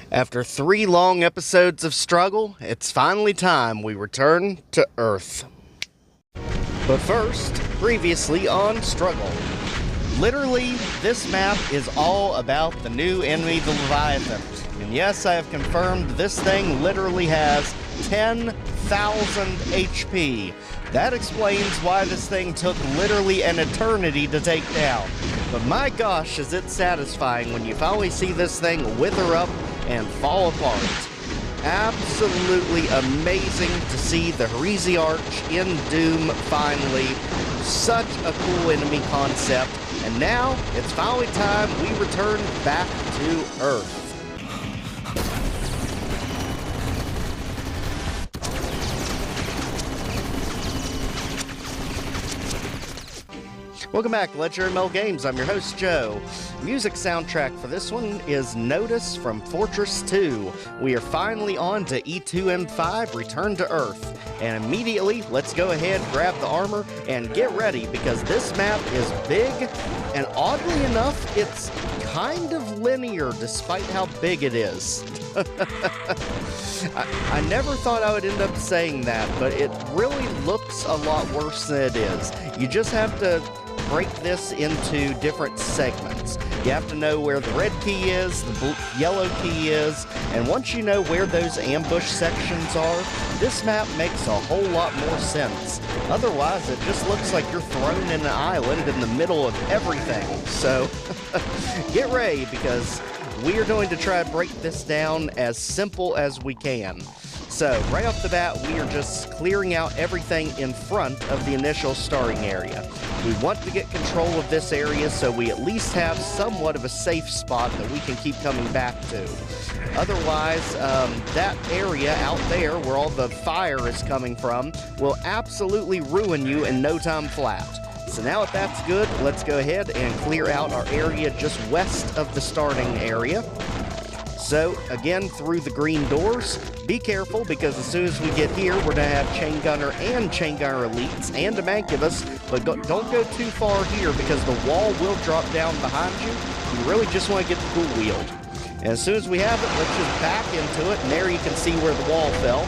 After 3 long episodes of struggle, it's finally time we return to Earth. But first, previously on Struggle. Literally, this map is all about the new enemy, the Leviathan. And yes, I have confirmed this thing literally has 10,000 HP. That explains why this thing took literally an eternity to take down. But my gosh, is it satisfying when you finally see this thing wither up and fall apart. Absolutely amazing to see the Heresi Arch in Doom finally. Such a cool enemy concept. And now, it's finally time we return back to Earth. Welcome back to Legendary ML Games. I'm your host, Joe. Music soundtrack for this one is Notice from Fortress 2. We are finally on to E2M5, Return to Earth. And immediately, let's go ahead, grab the armor, and get ready, because this map is big, and oddly enough, it's kind of linear, despite how big it is. I never thought I would end up saying that, but it really looks a lot worse than it is. You just have to break this into different segments. You have to know where the red key is, the yellow key is, and once you know where those ambush sections are, this map makes a whole lot more sense. Otherwise, it just looks like you're thrown in an island in the middle of everything. So, get ready, because we are going to try to break this down as simple as we can. So, right off the bat, we are just clearing out everything in front of the initial starting area. We want to get control of this area so we at least have somewhat of a safe spot that we can keep coming back to. Otherwise, that area out there where all the fire is coming from will absolutely ruin you in no time flat. So now that that's good, let's go ahead and clear out our area just west of the starting area. So, again, through the green doors. Be careful, because as soon as we get here, we're going to have Chain Gunner and Chain Gunner Elites and a Mancubus, but don't go too far here, because the wall will drop down behind you. You really just want to get the dual wield. And as soon as we have it, let's just back into it, and there you can see where the wall fell.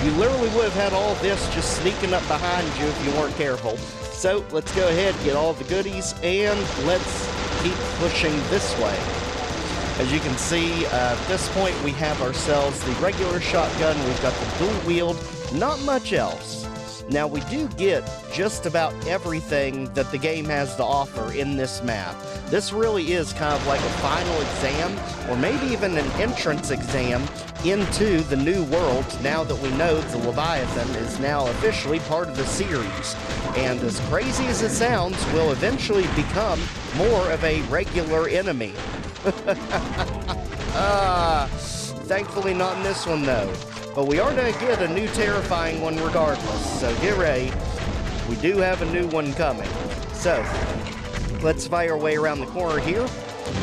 You literally would have had all this just sneaking up behind you if you weren't careful. So, let's go ahead, get all the goodies, and let's keep pushing this way. As you can see, at this point we have ourselves the regular shotgun, we've got the dual wield, not much else. Now we do get just about everything that the game has to offer in this map. This really is kind of like a final exam, or maybe even an entrance exam into the new world, now that we know the Leviathan is now officially part of the series. And as crazy as it sounds, will eventually become more of a regular enemy. Thankfully not in this one though. But we are going to get a new terrifying one regardless, so get ready. We do have a new one coming. So, let's fight our way around the corner here.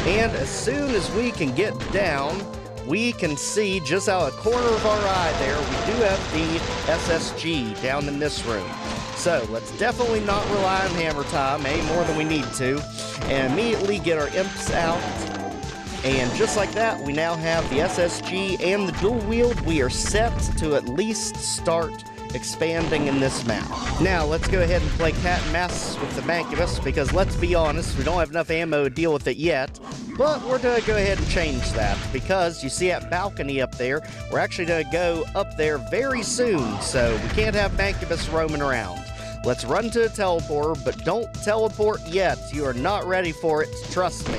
And as soon as we can get down, we can see just out of the corner of our eye there, we do have the SSG down in this room. So, let's definitely not rely on hammer time any more than we need to, and immediately get our imps out. And just like that, we now have the SSG and the dual wield. We are set to at least start expanding in this map. Now, let's go ahead and play cat and mouse with the Mancubus, because let's be honest, we don't have enough ammo to deal with it yet. But we're going to go ahead and change that, because you see that balcony up there, we're actually going to go up there very soon, so we can't have Mancubus roaming around. Let's run to a teleporter, but don't teleport yet. You are not ready for it, trust me.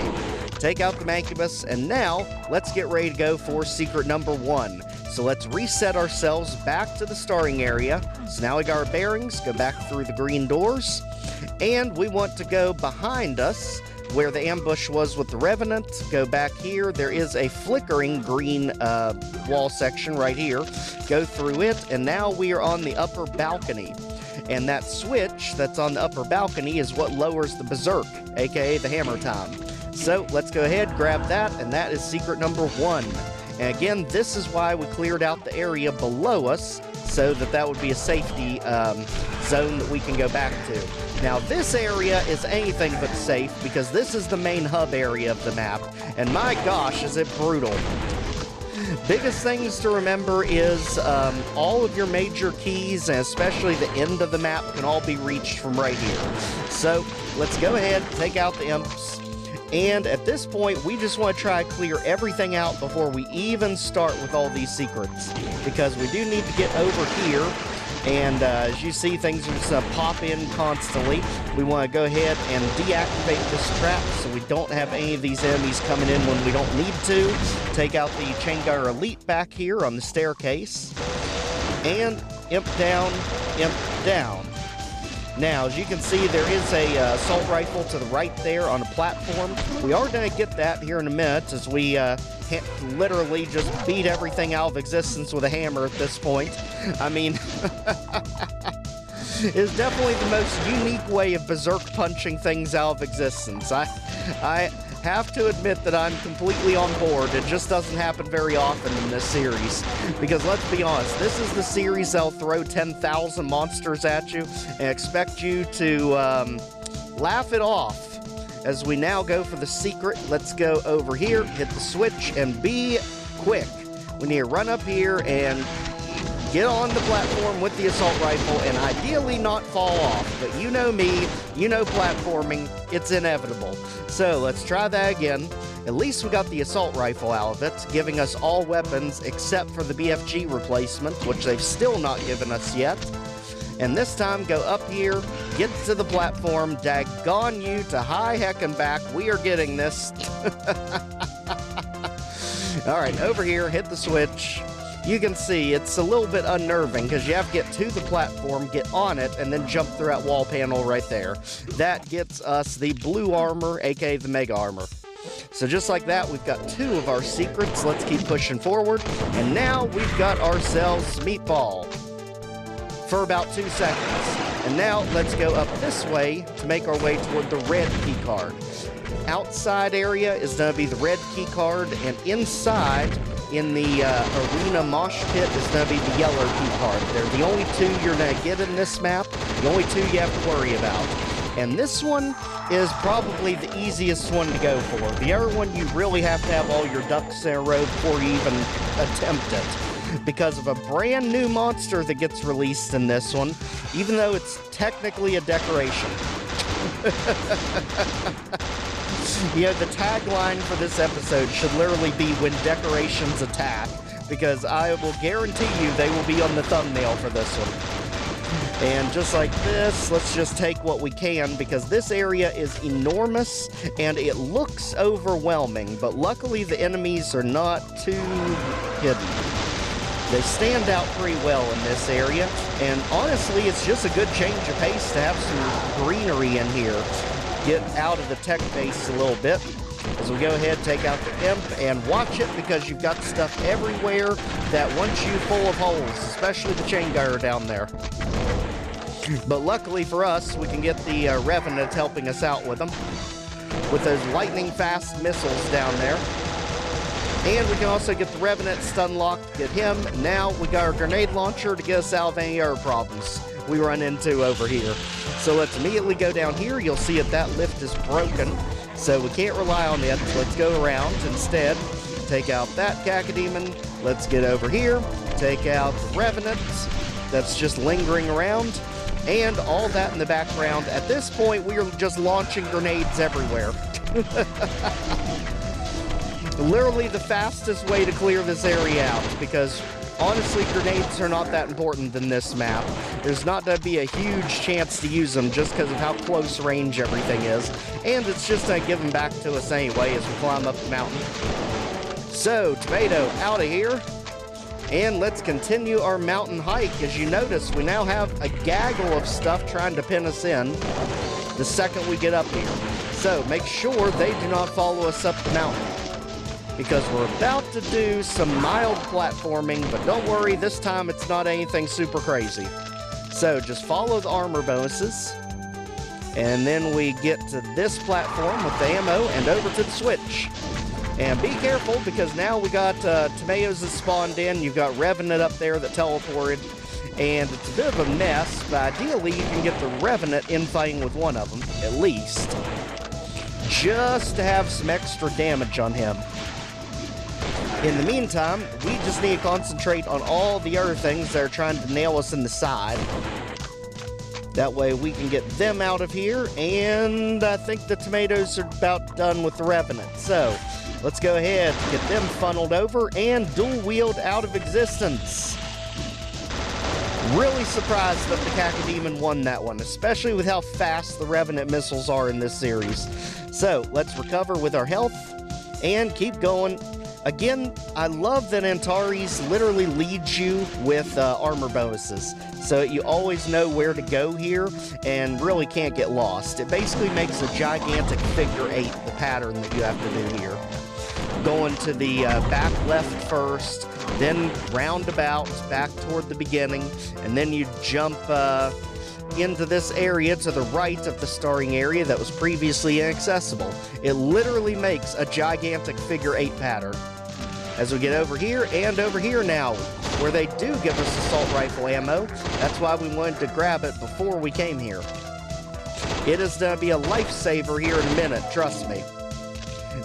Take out the Mancubus, and now let's get ready to go for secret number 1. So let's reset ourselves back to the starting area. So now we got our bearings, go back through the green doors, and we want to go behind us where the ambush was with the Revenant. Go back here, there is a flickering green wall section right here. Go through it, and now we are on the upper balcony. And that switch that's on the upper balcony is what lowers the Berserk, aka the hammer time. So let's go ahead, grab that, and that is secret number 1. And again, this is why we cleared out the area below us, so that would be a safety zone that we can go back to. Now this area is anything but safe, because this is the main hub area of the map, and my gosh, is it brutal. Biggest things to remember is all of your major keys, and especially the end of the map, can all be reached from right here. So let's go ahead, take out the imps. And at this point, we just want to try to clear everything out before we even start with all these secrets. Because we do need to get over here. And as you see, things are just pop in constantly. We want to go ahead and deactivate this trap so we don't have any of these enemies coming in when we don't need to. Take out the Chain Gunner Elite back here on the staircase. And imp down, imp down. Now, as you can see, there is a assault rifle to the right there on a platform. We are going to get that here in a minute, as we literally just beat everything out of existence with a hammer at this point. I mean, it's definitely the most unique way of berserk punching things out of existence. I have to admit that I'm completely on board. It just doesn't happen very often in this series. Because let's be honest, this is the series that'll throw 10,000 monsters at you and expect you to laugh it off. As we now go for the secret, let's go over here, hit the switch, and be quick. We need to run up here and get on the platform with the assault rifle and ideally not fall off. But you know me, you know platforming, it's inevitable. So let's try that again. At least we got the assault rifle out of it, giving us all weapons except for the BFG replacement, which they've still not given us yet. And this time, go up here, get to the platform, daggone you to high heck and back. We are getting this. Alright, over here, hit the switch. You can see it's a little bit unnerving because you have to get to the platform, get on it, and then jump through that wall panel right there. That gets us the blue armor, aka the mega armor. So just like that, we've got 2 of our secrets. Let's keep pushing forward. And now we've got ourselves Meatball for about 2 seconds. And now let's go up this way to make our way toward the red key card. Outside area is going to be the red key card, and inside in the arena mosh pit is going to be the yellow key card. They're the only 2 you're going to get in this map, the only 2 you have to worry about. And this one is probably the easiest one to go for. The other one, you really have to have all your ducks in a row before you even attempt it, because of a brand new monster that gets released in this one, even though it's technically a decoration. You know, the tagline for this episode should literally be "When Decorations Attack," because I will guarantee you they will be on the thumbnail for this one. And just like this, let's just take what we can, because this area is enormous and it looks overwhelming, but luckily the enemies are not too hidden. They stand out pretty well in this area, and honestly, it's just a good change of pace to have some greenery in here. Get out of the tech base a little bit as we go ahead, take out the imp, and watch it, because you've got stuff everywhere that wants you full of holes, especially the chain gunner down there. But luckily for us, we can get the Revenant helping us out with them, with those lightning fast missiles down there. And we can also get the Revenant stun locked, get him. Now we got our grenade launcher to get us out of any other problems we run into over here. So let's immediately go down here. You'll see that lift is broken, so we can't rely on it. Let's go around instead. Take out that Cacodemon. Let's get over here. Take out the Revenant that's just lingering around. And all that in the background. At this point, we are just launching grenades everywhere. Literally the fastest way to clear this area out, because honestly, grenades are not that important in this map. There's not going to be a huge chance to use them just because of how close range everything is. And it's just going to give them back to us anyway as we climb up the mountain. So, Tomato, out of here. And let's continue our mountain hike. As you notice, we now have a gaggle of stuff trying to pin us in the second we get up here. So, make sure they do not follow us up the mountain, because we're about to do some mild platforming, but don't worry, this time it's not anything super crazy. So just follow the armor bonuses, and then we get to this platform with the ammo and over to the switch. And be careful, because now we got tomatoes that spawned in, you've got Revenant up there that teleported, and it's a bit of a mess, but ideally you can get the Revenant infighting with one of them, at least, just to have some extra damage on him. In the meantime, we just need to concentrate on all the other things that are trying to nail us in the side. That way we can get them out of here, and I think the tomatoes are about done with the Revenant. So, let's go ahead, get them funneled over, and dual-wield out of existence. Really surprised that the Cacodemon won that one, especially with how fast the Revenant missiles are in this series. So, let's recover with our health, and keep going. Again, I love that Antares literally leads you with armor bonuses, so you always know where to go here and really can't get lost. It basically makes a gigantic figure 8, the pattern that you have to do here. Going to the back left first, then roundabout back toward the beginning, and then you jump into this area to the right of the starting area that was previously inaccessible. It literally makes a gigantic figure 8 pattern. As we get over here and over here now, where they do give us assault rifle ammo, that's why we wanted to grab it before we came here. It is going to be a lifesaver here in a minute, trust me.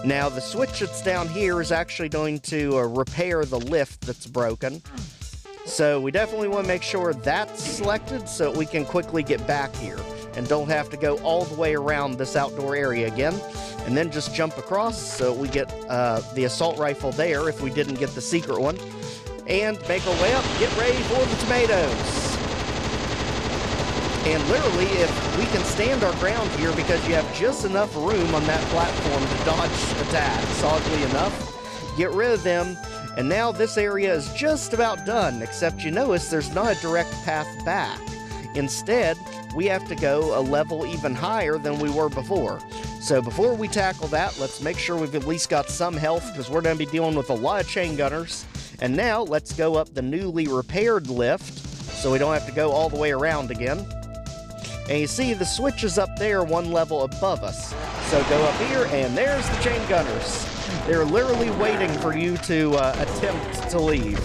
Now, the switch that's down here is actually going to repair the lift that's broken. So we definitely want to make sure that's selected so that we can quickly get back here and don't have to go all the way around this outdoor area again, and then just jump across so we get the assault rifle there if we didn't get the secret one, and make our way up, get ready for the tomatoes. And literally, if we can stand our ground here because you have just enough room on that platform to dodge attacks, oddly enough, get rid of them. And now this area is just about done, except you notice there's not a direct path back. Instead, we have to go a level even higher than we were before. So before we tackle that, let's make sure we've at least got some health, because we're going to be dealing with a lot of chain gunners. And now, let's go up the newly repaired lift, so we don't have to go all the way around again. And you see, the switch is up there one level above us. So go up here, and there's the chain gunners. They're literally waiting for you to attempt to leave.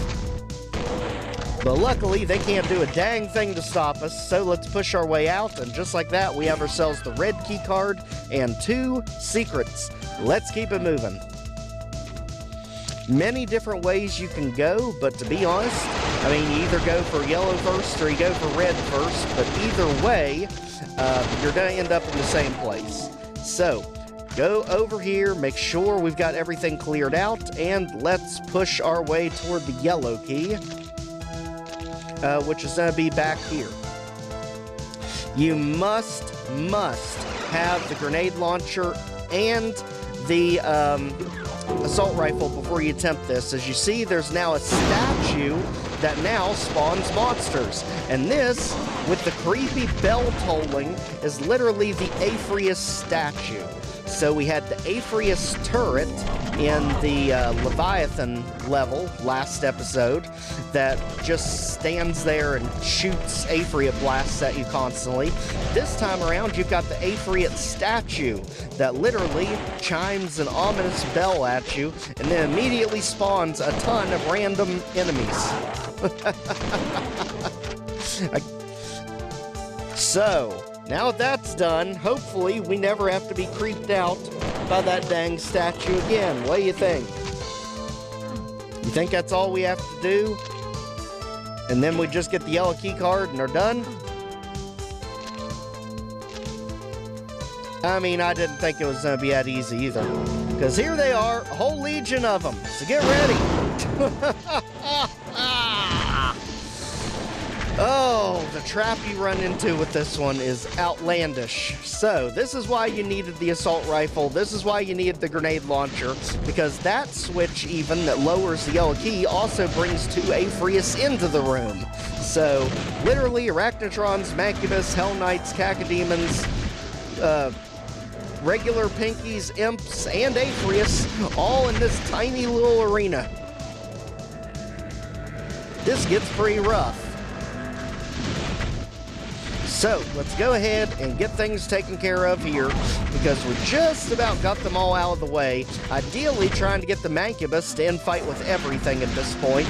But luckily, they can't do a dang thing to stop us, so let's push our way out, and just like that, we have ourselves the red key card and 2 secrets. Let's keep it moving. Many different ways you can go, but to be honest, I mean, you either go for yellow first or you go for red first, but either way, you're going to end up in the same place. So, go over here, make sure we've got everything cleared out, and let's push our way toward the yellow key, which is going to be back here. You must have the grenade launcher and the assault rifle before you attempt this. As you see, there's now a statue that now spawns monsters. And this, with the creepy bell tolling, is literally the Afriest Statue. So we had the Afriest turret in the Leviathan level last episode that just stands there and shoots Afriest blasts at you constantly. This time around, you've got the Afriest Statue that literally chimes an ominous bell at you and then immediately spawns a ton of random enemies. So, now that that's done, hopefully we never have to be creeped out by that dang statue again. What do you think? You think that's all we have to do? And then we just get the yellow key card and are done? I mean, I didn't think it was going to be that easy either. Because here they are, a whole legion of them. So get ready. Oh, the trap you run into with this one is outlandish. So, this is why you needed the assault rifle. This is why you needed the grenade launcher. Because that switch, even, that lowers the yellow key, also brings 2 Afriest into the room. So, literally, Arachnotrons, Mancubus, Hell Knights, Cacodemons, regular Pinkies, Imps, and Afriest, all in this tiny little arena. This gets pretty rough. So, let's go ahead and get things taken care of here, because we just about got them all out of the way. Ideally, trying to get the Mancubus to infight with everything at this point.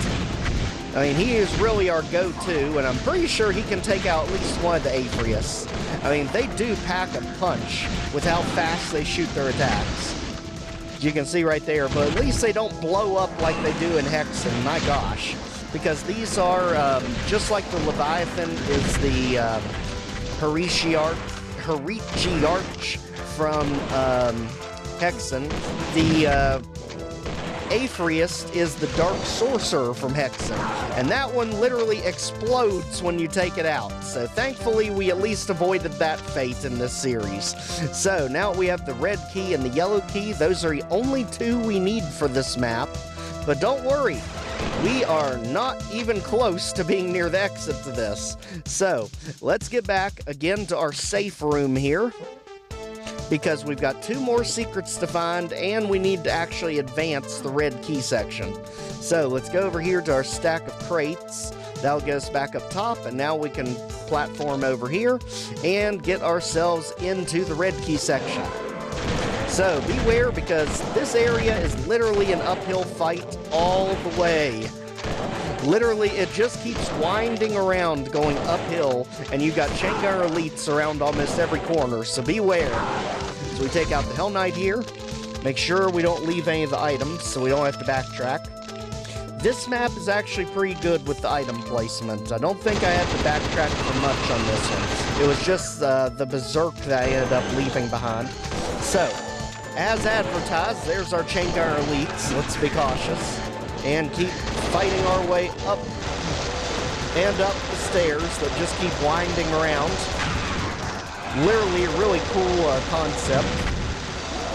I mean, he is really our go-to, and I'm pretty sure he can take out at least one of the Afriest. I mean, they do pack a punch with how fast they shoot their attacks. You can see right there, but at least they don't blow up like they do in Hexen, my gosh. Because these are, just like the Leviathan is the Heretiarch from Hexen, the Afriest is the Dark Sorcerer from Hexen, and that one literally explodes when you take it out. So thankfully we at least avoided that fate in this series. So now we have the red key and the yellow key. Those are the only two we need for this map. But don't worry, we are not even close to being near the exit to this. So let's get back again to our safe room here, because we've got 2 more secrets to find, and we need to actually advance the red key section. So let's go over here to our stack of crates. That'll get us back up top, and now we can platform over here and get ourselves into the red key section. So beware, because this area is literally an uphill fight all the way. Literally, it just keeps winding around, going uphill, and you've got chain gunner elites around almost every corner, so beware. So we take out the Hell Knight here. Make sure we don't leave any of the items, so we don't have to backtrack. This map is actually pretty good with the item placement. I don't think I had to backtrack for much on this one. It was just the Berserk that I ended up leaving behind. So, as advertised, there's our chain gunner elites. Let's be cautious and keep fighting our way up and up the stairs that just keep winding around. Literally a really cool concept,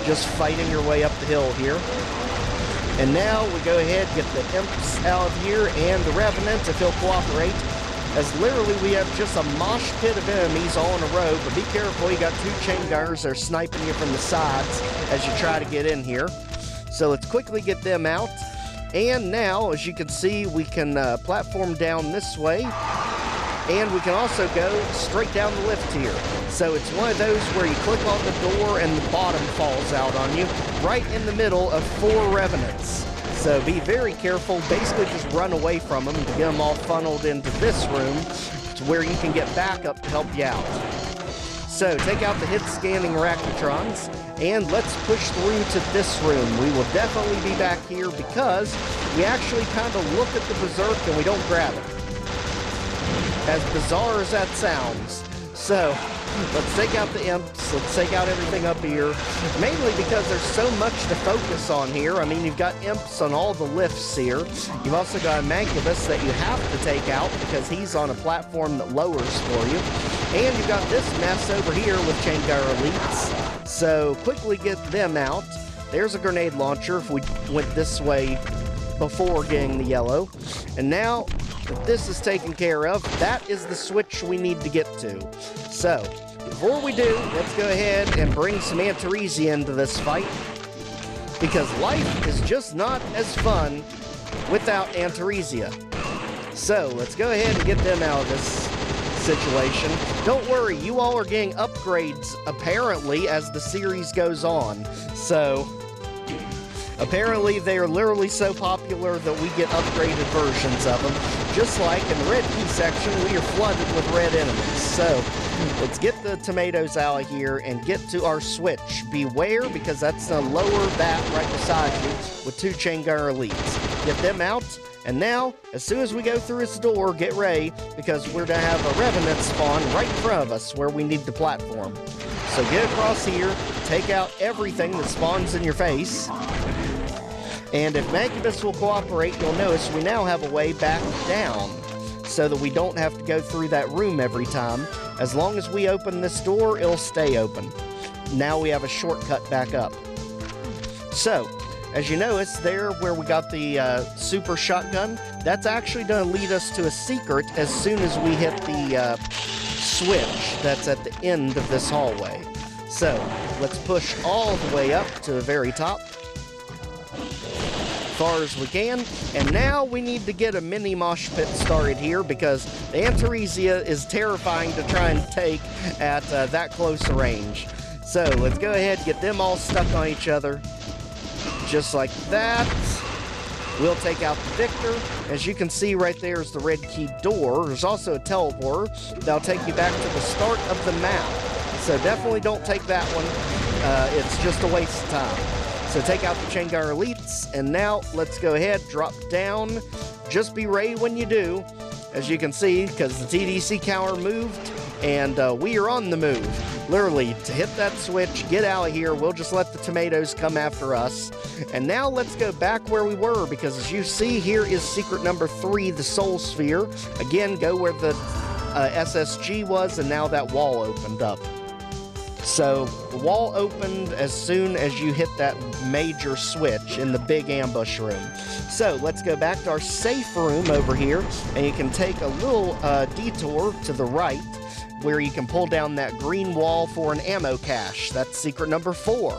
just fighting your way up the hill here. And now we go ahead, get the imps out of here and the revenant if he'll cooperate, as literally we have just a mosh pit of enemies all in a row. But be careful, you got 2 chain gunners that are sniping you from the sides as you try to get in here. So let's quickly get them out. And now, as you can see, we can platform down this way, and we can also go straight down the lift here. So it's one of those where you click on the door and the bottom falls out on you, right in the middle of 4 revenants. So be very careful, basically just run away from them to get them all funneled into this room, to where you can get backup to help you out. So take out the hit scanning Arachnotrons, and let's push through to this room. We will definitely be back here because we actually kind of look at the Berserk and we don't grab it. As bizarre as that sounds. So let's take out the imps, let's take out everything up here, mainly because there's so much to focus on here. I mean, you've got imps on all the lifts here. You've also got a Mancubus that you have to take out because he's on a platform that lowers for you. And you've got this mess over here with chain gunner elites. So quickly get them out. There's a grenade launcher if we went this way before getting the yellow. And now that this is taken care of, that is the switch we need to get to. So before we do, let's go ahead and bring some Antaresia into this fight, because life is just not as fun without Antaresia. So let's go ahead and get them out of this situation. Don't worry, you all are getting upgrades apparently as the series goes on. So apparently they are literally so popular that we get upgraded versions of them. Just like in the red key section, we are flooded with red enemies. So let's get the tomatoes out of here and get to our switch. Beware, because that's the lower that right beside you with 2 chain gunner elites. Get them out. And now, as soon as we go through this door, get ready, because we're going to have a revenant spawn right in front of us where we need the platform. So get across here, take out everything that spawns in your face. And if Mancubus will cooperate, you'll notice we now have a way back down, so that we don't have to go through that room every time. As long as we open this door, it'll stay open. Now we have a shortcut back up. So, as you notice there where we got the super shotgun, that's actually going to lead us to a secret as soon as we hit the switch that's at the end of this hallway. So let's push all the way up to the very top, far as we can. And now we need to get a mini mosh pit started here, because the Antaresia is terrifying to try and take at that close a range. So let's go ahead and get them all stuck on each other. Just like that. We'll take out the Victor. As you can see right there is the red key door. There's also a teleporter that'll take you back to the start of the map. So definitely don't take that one. It's just a waste of time. So take out the chain gunner elites, and now let's go ahead, drop down. Just be ready when you do, as you can see, because the TDC counter moved, and we are on the move. Literally, to hit that switch, get out of here, we'll just let the tomatoes come after us. And now let's go back where we were, because as you see, here is secret number 3, the Soul Sphere. Again, go where the SSG was, and now that wall opened up. So the wall opened as soon as you hit that major switch in the big ambush room. So let's go back to our safe room over here, and you can take a little detour to the right where you can pull down that green wall for an ammo cache. That's secret number 4.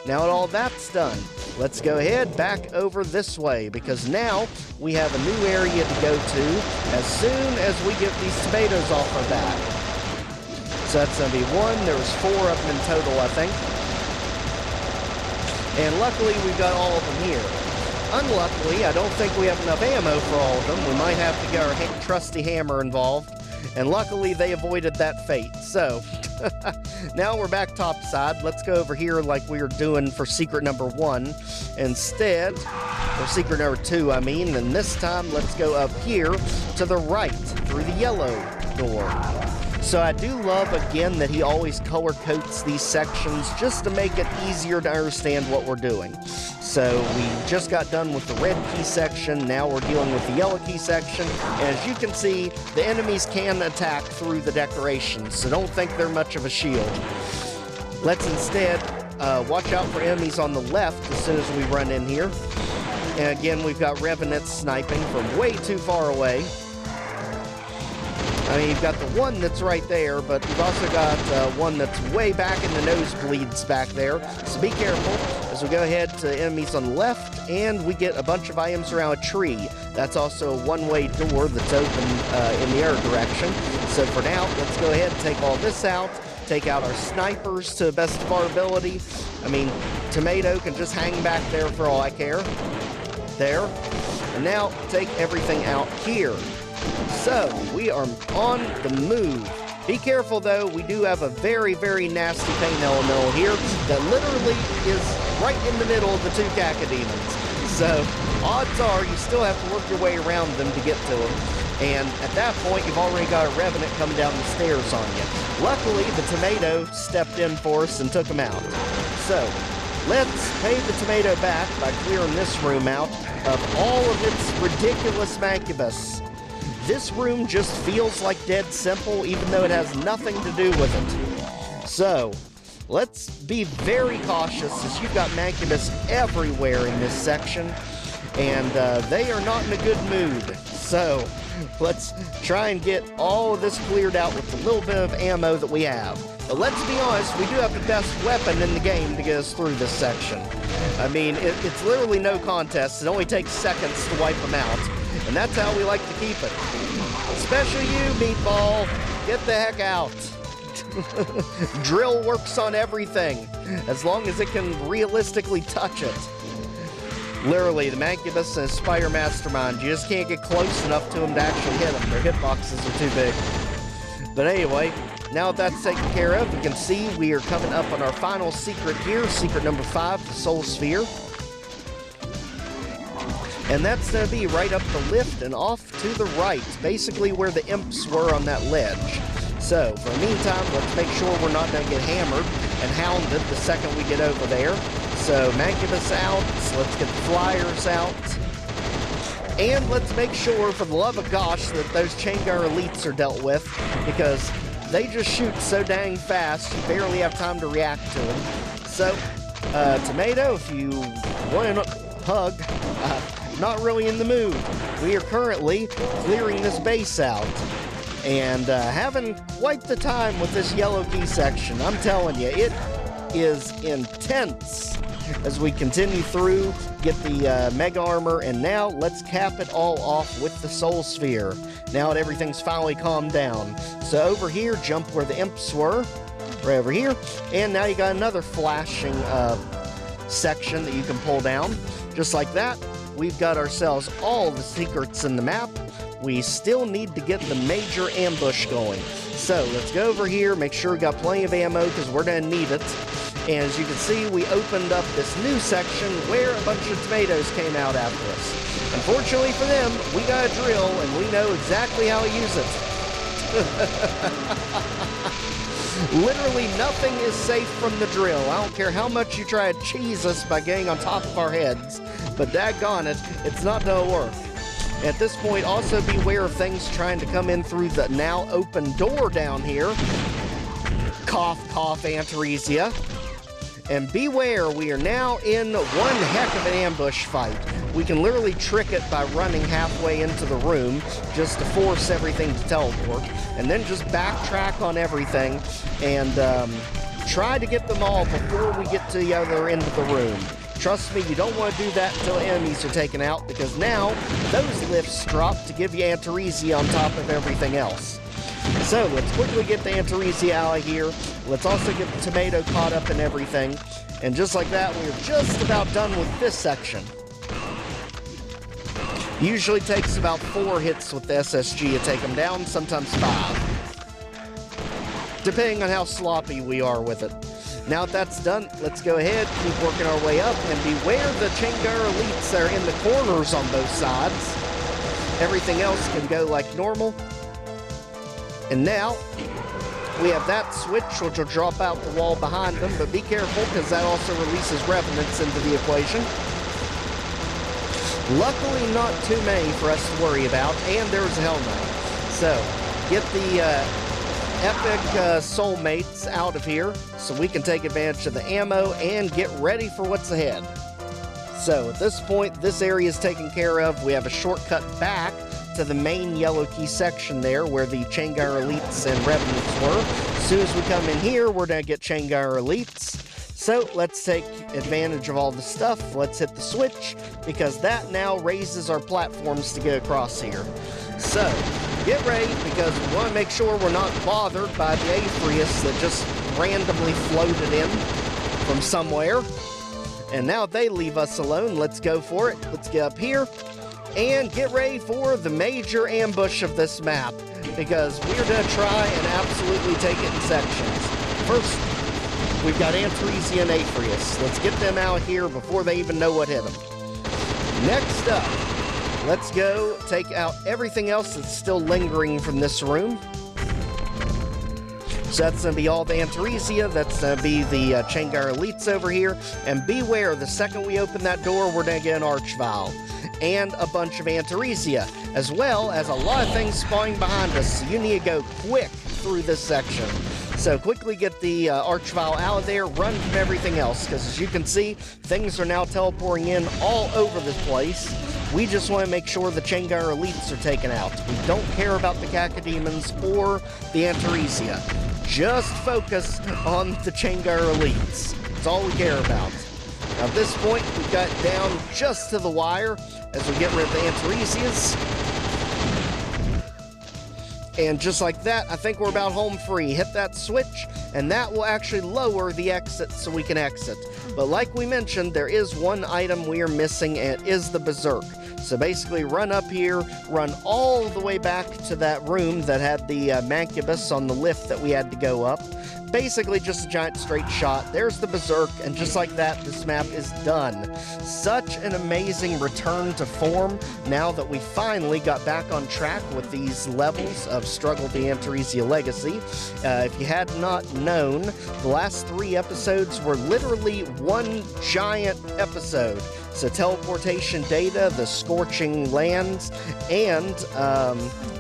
Now that all that's done, let's go ahead back over this way, because now we have a new area to go to as soon as we get these tomatoes off our back. So that's going to be 1. There was 4 of them in total, I think. And luckily, we've got all of them here. Unluckily, I don't think we have enough ammo for all of them. We might have to get our trusty hammer involved. And luckily, they avoided that fate. So, now we're back topside. Let's go over here like we were doing for secret number 1. Instead, or secret number 2, I mean. And this time, let's go up here to the right through the yellow door. So I do love, again, that he always color coats these sections just to make it easier to understand what we're doing. So we just got done with the red key section, now we're dealing with the yellow key section, and as you can see, the enemies can attack through the decorations, so don't think they're much of a shield. Let's instead watch out for enemies on the left as soon as we run in here. And again, we've got revenants sniping from way too far away. I mean, you've got the one that's right there, but you've also got one that's way back in the nosebleeds back there. So be careful as we go ahead to enemies on the left, and we get a bunch of items around a tree. That's also a one-way door that's open in the other direction. So for now, let's go ahead and take all this out. Take out our snipers to the best of our ability. I mean, Tomato can just hang back there for all I care. There. And now take everything out here. So, we are on the move. Be careful, though. We do have a very, very nasty pain elemental here that literally is right in the middle of the 2 cacodemons. So, odds are you still have to work your way around them to get to them. And at that point, you've already got a revenant coming down the stairs on you. Luckily, the tomato stepped in for us and took him out. So, let's pay the tomato back by clearing this room out of all of its ridiculous mancubus. This room just feels like dead simple, even though it has nothing to do with it. So, let's be very cautious, as you've got mancubus everywhere in this section, and they are not in a good mood. So, let's try and get all of this cleared out with the little bit of ammo that we have. But let's be honest, we do have the best weapon in the game to get us through this section. I mean, it's literally no contest. It only takes seconds to wipe them out. And that's how we like to keep it. Especially you, Meatball. Get the heck out. Drill works on everything, as long as it can realistically touch it. Literally, the Mancubus and Spider Mastermind, you just can't get close enough to them to actually hit them. Their hitboxes are too big. But anyway, now that that's taken care of, you can see we are coming up on our final secret here, secret number 5, the Soul Sphere. And that's going to be right up the lift and off to the right, basically where the imps were on that ledge. So, for the meantime, let's make sure we're not going to get hammered and hounded the second we get over there. So, Mancubus out, let's get the flyers out. And let's make sure, for the love of gosh, that those chain gunner elites are dealt with, because they just shoot so dang fast, you barely have time to react to them. So, Tomato, if you want to hug, not really in the mood. We are currently clearing this base out and having quite the time with this yellow key section. I'm telling you, it is intense as we continue through, get the mega armor, and now let's cap it all off with the Soul Sphere. Now that everything's finally calmed down. So over here, jump where the imps were, right over here, and now you got another flashing section that you can pull down. Just like that, we've got ourselves all the secrets in the map. We still need to get the major ambush going. So let's go over here, make sure we got plenty of ammo because we're going to need it. And as you can see, we opened up this new section where a bunch of tomatoes came out after us. Unfortunately for them, we got a drill and we know exactly how to use it. Literally nothing is safe from the drill. I don't care how much you try to cheese us by getting on top of our heads, but daggone it, it's not gonna work. At this point, also beware of things trying to come in through the now open door down here. Cough, cough, Antaresia. And beware, we are now in one heck of an ambush fight. We can literally trick it by running halfway into the room just to force everything to teleport, and then just backtrack on everything and try to get them all before we get to the other end of the room. Trust me, you don't want to do that until enemies are taken out, because now those lifts drop to give you Antaresia on top of everything else. So let's quickly get the Antaresia out of here. Let's also get the tomato caught up in everything. And just like that, we're just about done with this section. Usually takes about 4 hits with the SSG to take them down, sometimes 5. Depending on how sloppy we are with it. Now that that's done, let's go ahead, keep working our way up, and beware the Changara elites that are in the corners on both sides. Everything else can go like normal. And now, we have that switch, which will drop out the wall behind them, but be careful, because that also releases revenants into the equation. Luckily, not too many for us to worry about, and there's a Hell Knight. So, get the epic soulmates out of here, so we can take advantage of the ammo and get ready for what's ahead. So, at this point, this area is taken care of. We have a shortcut back to the main Yellow Key section there, where the Changar elites and revenants were. As soon as we come in here, we're gonna get Changar elites. So let's take advantage of all the stuff. Let's hit the switch, because that now raises our platforms to get across here. So get ready, because we want to make sure we're not bothered by the Afriest that just randomly floated in from somewhere. And now they leave us alone. Let's go for it. Let's get up here and get ready for the major ambush of this map, because we're going to try and absolutely take it in sections. First, we've got Antaresia and Afriest. Let's get them out here before they even know what hit them. Next up, let's go take out everything else that's still lingering from this room. So that's going to be all the Antaresia, that's going to be the Changar elites over here, and beware, the second we open that door, we're going to get an Archvile and a bunch of Antaresia, as well as a lot of things spawning behind us, so you need to go quick through this section. So quickly get the Archvile out of there, run from everything else, because as you can see, things are now teleporting in all over this place. We just want to make sure the Changar elites are taken out. We don't care about the Cacodemons or the Antaresia. Just focus on the Changar elites. That's all we care about. Now at this point, we've got down just to the wire as we get rid of the Antaresias. And just like that, I think we're about home free. Hit that switch, and that will actually lower the exit so we can exit. But like we mentioned, there is one item we are missing, and it is the Berserk. So basically, run up here, run all the way back to that room that had the Mancubus on the lift that we had to go up. Basically, just a giant straight shot. There's the Berserk, and just like that, this map is done. Such an amazing return to form now that we finally got back on track with these levels of Struggle the Antaresian Legacy. If you had not known, the last 3 episodes were literally one giant episode. So Teleportation Data, the Scorching Lands, and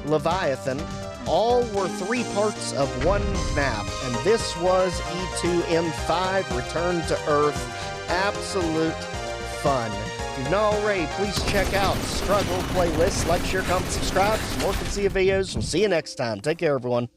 Leviathan all were 3 parts of one map, and this was E2M5 Return to Earth. Absolute fun. If you've not already, please check out Struggle playlist, like, share, comment, subscribe for more Conceal videos. We'll see you next time. Take care, everyone.